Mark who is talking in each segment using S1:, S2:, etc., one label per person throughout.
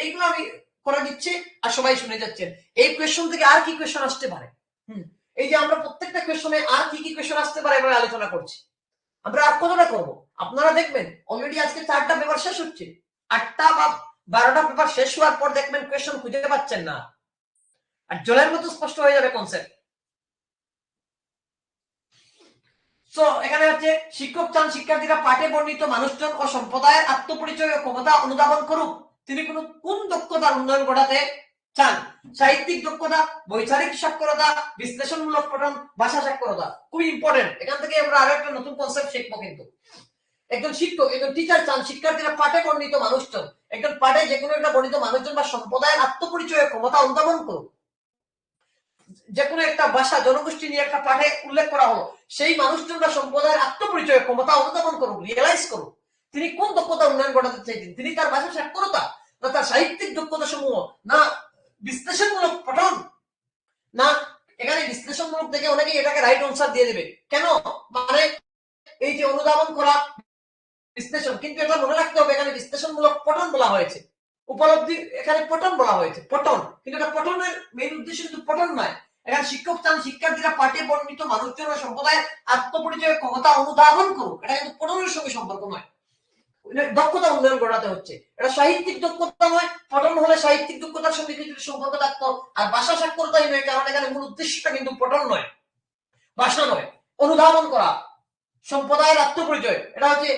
S1: এইগুলো আমি করে দিচ্ছি আর সবাই শুনে যাচ্ছেন। এই কোয়েশ্চন থেকে আর কি কোয়েশ্চন আসতে পারে, এই যে আমরা প্রত্যেকটা কোয়েশ্চনে আর কি কি কোয়েশ্চন আসতে পারে এভাবে আলোচনা করছি। আমরা আর কতটা করবো? আপনারা দেখবেন অলরেডি আজকে 4টা পেপার শেষ হচ্ছে, 8টা বা 12টা পেপার শেষ হওয়ার পর দেখবেন কোয়েশ্চন খুঁজে পাচ্ছেন না, আর জলের মতো স্পষ্ট হয়ে যাবে কনসেপ্ট। সো এখানে হচ্ছে শিক্ষক চান শিক্ষার্থীরা পাঠে বর্ণিত মানুষজন ও সম্প্রদায়ের আত্মপরিচয় ও ক্ষমতা অনুধাবন করুক। তিনি কোন দক্ষতার উন্নয়ন ঘটাতে চান? সাহিত্যিক দক্ষতা, বৈচারিক সাক্ষরতা, বিশ্লেষণমূলক পঠন, ভাষা সাক্ষরতা। খুবই ইম্পর্টেন্ট, এখান থেকে আমরা আরো একটা নতুন কনসেপ্ট শিখবো। কিন্তু একজন শিক্ষক, একজন টিচার চান শিক্ষার্থীরা পাঠে বর্ণিত মানুষজন, একজন পাঠে যে কোনো একটা বর্ণিত মানুষজন বা সম্প্রদায়ের আত্মপরিচয় ও ক্ষমতা অনুধাবন করুক। যে কোনো একটা ভাষা জনগোষ্ঠী নিয়ে একটা পাঠে উল্লেখ করা হলো, সেই মানুষজন বা সম্প্রদায়ের আত্মপরিচয় ক্ষমতা অনুধাবন করুক, রিয়েলাইজ করুক। তিনি কোন দক্ষতা উন্নয়ন ঘটাতে চাইছেন? তিনি তার ভাষা সাক্ষরতা, না তার সাহিত্যিক দক্ষতা সমূহ, না বিশ্লেষণমূলক পঠন, না এখানে বিশ্লেষণমূলক থেকে অনেকে এটাকে রাইট আনসার দিয়ে দেবে। কেন? মানে এই যে অনুধাবন করা, বিশ্লেষণ, কিন্তু এটা মনে রাখতে হবে এখানে বিশ্লেষণমূলক পঠন বলা হয়েছে, উপলব্ধি এখানে পঠন বলা হয়েছে, পঠন, কিন্তু এটা পঠনের মেইন উদ্দেশ্য কিন্তু পঠন নয়। এখানে শিক্ষক চান শিক্ষার্থীরা পাঠে বর্ণিত মানুষজন ও সম্প্রদায়ের আত্মপরিচয়ের ক্ষমতা অনুধাবন করুক, এটা কিন্তু পঠনের সঙ্গে সম্পর্ক নয়, দক্ষতা উন্নয়ন ঘটাতে হচ্ছে। এটা সাহিত্যিক দক্ষতা নয়, পঠন হলে সাহিত্যিক দক্ষতার সঙ্গে কিছু সম্পর্ক থাকতো, আর ভাষা সাক্ষরতাই নয়, কারণ এখানে মূল উদ্দেশ্যটা কিন্তু পঠন নয়, ভাষা নয়, অনুধাবন করা, সম্প্রদায়ের আত্মপরিচয়, এটা হচ্ছে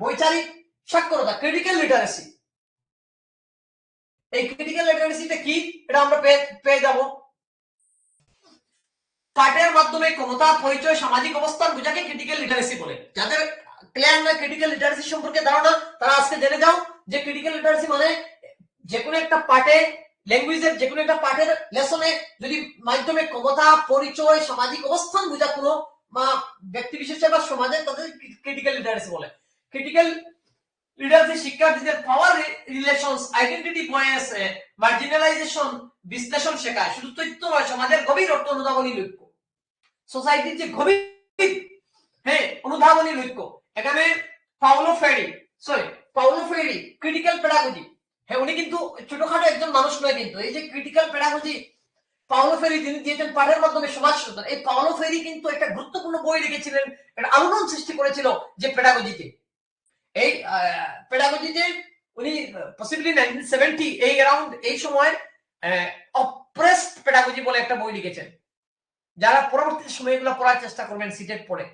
S1: বৈচারিক সাক্ষরতা, ক্রিটিক্যাল লিটারেসি। এই ক্রিটিক্যাল লিটারেসিটা কি, এটা আমরা পেয়ে যাব। পাঠের মাধ্যমে ক্ষমতা, পরিচয়, সামাজিক অবস্থান বোঝাকে ক্রিটিক্যাল লিটারেসি বলে। যাদের ক্লিয়ার নয় ক্রিটিক্যাল লিটারেসি সম্পর্কে ধারণা, তারা আজকে জেনে যাও যে ক্রিটিক্যাল লিটারেসি মানে যে কোনো একটা পাঠে, ল্যাঙ্গুয়েজের যে কোনো একটা পাঠের লেসনে যদি মাধ্যমে ক্ষমতা, পরিচয়, সামাজিক অবস্থান বোঝা কোনো ব্যক্তি বিশেষের বা সমাজের, তাদের ক্রিটিক্যাল লিটারেসি বলে। ক্রিটিক্যাল লিটারেসি শিক্ষার্থীদের পাওয়ার রিলেশনস, আইডেন্টিটি বয়েস, মার্জিনালাইজেশন বিশ্লেষণ শেখায়। শুধু তথ্য নয়, সমাজের গভীর অর্থ অনুধাবনী লক্ষ্য, সোসাইটির যে গভীর অনুধাবনী লক্ষ্য। এখানে পাওলো ফ্রেরি ক্রিটিক্যাল পেডাগজি, উনি কিন্তু ছোটখাটো একজন মানুষ নয়, কিন্তু এই যে ক্রিটিক্যাল পেডাগজি পাওলো ফেরি তিনি দিয়েছেন পাঠের মাধ্যমে সমাজ সচেতন। এই পাওলো ফেরি কিন্তু একটা গুরুত্বপূর্ণ বই লিখেছিলেন, একটা আলোড়ন সৃষ্টি করেছিল যে পেডাগজিতে, এই পেডাগজিতে উনি পসিবলি 1970 এই অ্যারাউন্ড এই সময় অপ্রেসড পেডাগজি বলে একটা বই লিখেছেন। যারা পরবর্তী সময়গুলো পড়ার চেষ্টা করবেন সিটেট পড়ে,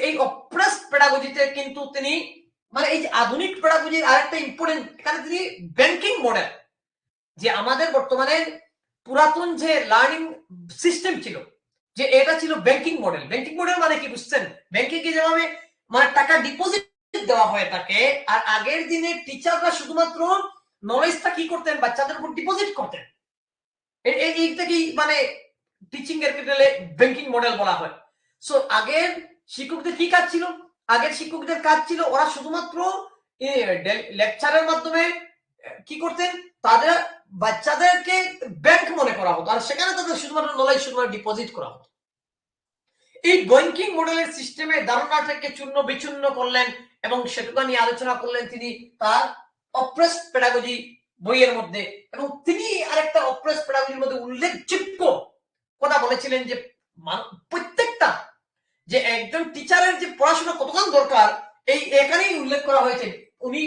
S1: এই অপ্রেসড পেডাগজিতে কিন্তু তিনি মানে এই যে আধুনিক পেডাগজির আরেকটা ইম্পর্টেন্ট, এখানে তিনি ব্যাংকিং মডেল, যে আমাদের বর্তমানে পুরাতন যে লার্নিং সিস্টেম ছিল, যে এটা ছিল ব্যাংকিং মডেল। ব্যাংকিং মডেল মানে কি বুঝছেন? ব্যাংকিং কি যেভাবে মানে টাকা ডিপোজিট দেওয়া হয় তাকে, আর আগের দিনে টিচাররা শুধুমাত্র নলেজটা কি করতেন, বাচ্চাদের উপর ডিপোজিট করতেন। এইটাকেই মানে টিচিং এর ক্ষেত্রে ব্যাংকিং মডেল বলা হয়। সো আগের শিক্ষকদের কি কাজ ছিল? আগের শিক্ষকদের কাজ ছিল ওরা শুধুমাত্র লেকচারের মাধ্যমে কি করতেন, তাদের বাচ্চাদেরকে ব্যাংক মনে করা হতো, আর সেখানে তাদের শুধুমাত্র নলেজ শুধুমাত্র ডিপোজিট করা হতো। এই ব্যাংকিং মডেলের সিস্টেমে ধারণাটাকে চূর্ণ বিচূর্ণ করলেন এবং সেটুকু নিয়ে আলোচনা করলেন তিনি তার অপ্রেসড পেডাগজি বইয়ের মধ্যে। এবং তিনি আরেকটা অপ্রেসড পেডাগজির মধ্যে উল্লেখযোগ্য কথা বলেছিলেন যে প্রত্যেকটা যে একজন টিচারের যে পড়াশোনা কতক্ষণ দরকার, এই এখানেই উল্লেখ করা হয়েছে। উনি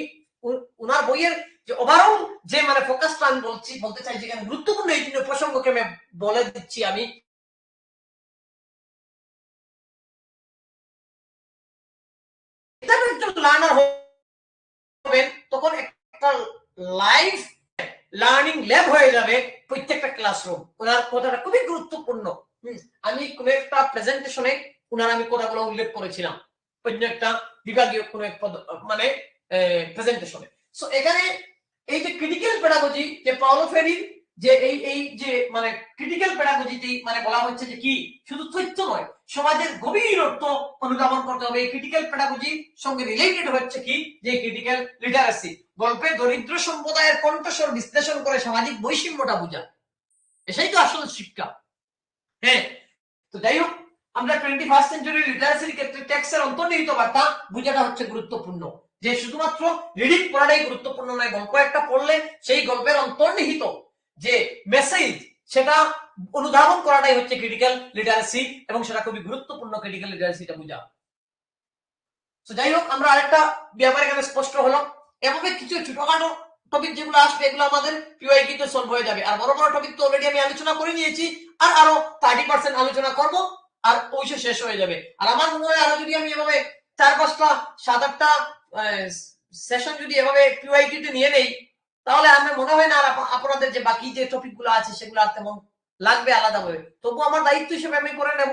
S1: উনার বইয়ের যে ওভারঅল যে মানে ফোকাসটা আমি বলতে চাই, যেখানে গুরুত্বপূর্ণ এই জন্য প্রসঙ্গকে আমি বলে দিচ্ছি, আমি একজন লার্নার হবেন তখন একটা লাইভ লার্নিং ল্যাব হয়ে যাবে প্রত্যেকটা ক্লাসরুম। ওনার কথাটা খুবই গুরুত্বপূর্ণ। আমি কোন একটা প্রেজেন্টেশনে ওনার আমি কথাগুলো উল্লেখ করেছিলাম, অন্য একটা বিভাগীয় কোন এক মানে প্রেজেন্টেশনে। সো এখানে এই যে ক্রিটিক্যাল পেডাগজি যে পাওলো ফেরি যে এই যে মানে ক্রিটিক্যাল পেডাগজিতে মানে বলা হচ্ছে যে কি শুধু তথ্য নয়, সমাজের গভীর অর্থ অনুধাবন করতে হবে। এই ক্রিটিক্যাল পেডাগজির সঙ্গে রিলেটেড হচ্ছে কি যে ক্রিটিক্যাল লিটারেসি, গল্পে দরিদ্র সম্প্রদায়ের কণ্ঠস্বর বিশ্লেষণ করে সামাজিক বৈষম্যটা বোঝা, এটাই তো আসল শিক্ষা। তো যাই হোক, আমরা 21st সেঞ্চুরি লিটারেসির ক্ষেত্রে টেক্সটের অন্তর্নিহিত বার্তা বোঝাটা হচ্ছে গুরুত্বপূর্ণ। যে শুধুমাত্র রিডিং পড়াটাই গুরুত্বপূর্ণ নয়, গল্প একটা পড়লে সেই গল্পের অন্তর্নিহিত যে মেসেজ সেটা অনুধাবন করাটাই হচ্ছে ক্রিটিক্যাল লিটারেসি, এবং সেটা খুবই গুরুত্বপূর্ণ ক্রিটিক্যাল লিটারেসিটা বোঝা। তো যাই হোক, আমরা আরেকটা ব্যাপার এখানে স্পষ্ট হলো, এভাবে কিছু ছোটখাটো টপিক যেগুলো আসবে এগুলো আমাদের পিওয়াইকিউ তে সলভ হয়ে যাবে। আর বড় বড় টপিক তো অলরেডি আমি আলোচনা করে নিয়েছি, আর আরো 30% আলোচনা করব, আর ওইসব শেষ হয়ে যাবে। আর আমার মনে হয় আরো যদি আমি এভাবে 4-5টা 7-8টা সেশন যদি এভাবে পিওয়াইকিউ তে নিয়ে নেই, তাহলে আমার মনে হয় না আর আপনাদের যে বাকি যে টপিক গুলো আছে সেগুলো আর তেমন লাগবে আলাদাভাবে। তবু আমার দায়িত্ব হিসেবে আমি করে নেব।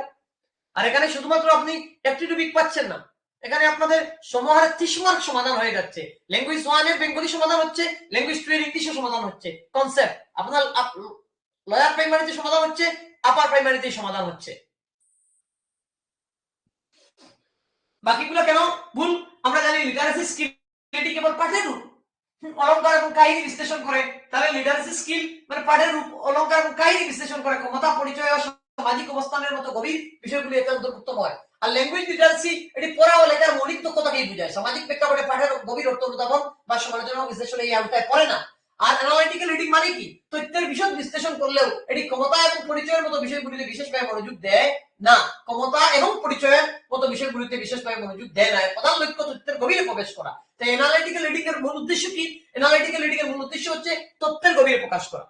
S1: আর এখানে শুধুমাত্র আপনি একটি টপিক পাচ্ছেন না, এখানে আপনাদের সমাহারের 30 মার্ক সমাধান হয়ে যাচ্ছে। ল্যাঙ্গুয়েজ 1 এর বেঙ্গলি সমাধান হচ্ছে, ল্যাঙ্গুয়েজ 2 এর ইংলিশে সমাধান হচ্ছে, কনসেপ্ট আপনার লয়ার প্রাইমারিতে সমাধান হচ্ছে, আপার প্রাইমারিতে সমাধান হচ্ছে। বাকিগুলো কেন ভুল? আমরা জানি লিটারেসি স্কিল এটি কেবল পাঠের রূপ, অলংকার এবং কাহিনী বিশ্লেষণ করে। তাহলে লিটারেসি স্কিল মানে পাঠের রূপ, অলংকার এবং কাহিনী বিশ্লেষণ করে ক্ষমতা, পরিচয় ও সামাজিক অবস্থানের মতো গভীর বিষয়গুলি এতে অন্তর্ভুক্ত হয়। আর ল্যাঙ্গুয়েজ লিটারেসি এটি পড়া ও লেখার মৌলিক দক্ষতাকেই বোঝায়, সামাজিক প্রেক্ষাপটে পাঠের গভীর অর্থ অনুধাবন বা সমালোচনা বিশ্লেষণ এই আওতায় পড়ে না। আর অ্যানালিটিক্যাল রিডিং মানে কি? তথ্যের বিশদ বিশ্লেষণ করলেও এটি ক্ষমতা এবং পরিচয়ের মতো বিষয়গুলিতে বিশেষভাবে মনোযোগ দেয় না। ক্ষমতা এবং পরিচয়ের মতো বিষয়গুলিতে বিশেষভাবে মনোযোগ দেয় না। প্রধান লক্ষ্য তথ্যের গভীরে প্রবেশ করা। তাই অ্যানালিটিক্যাল রিডিং এর মূল উদ্দেশ্য কি? অ্যানালিটিক্যাল রিডিং এর মূল উদ্দেশ্য হচ্ছে তথ্যের গভীরে প্রকাশ করা।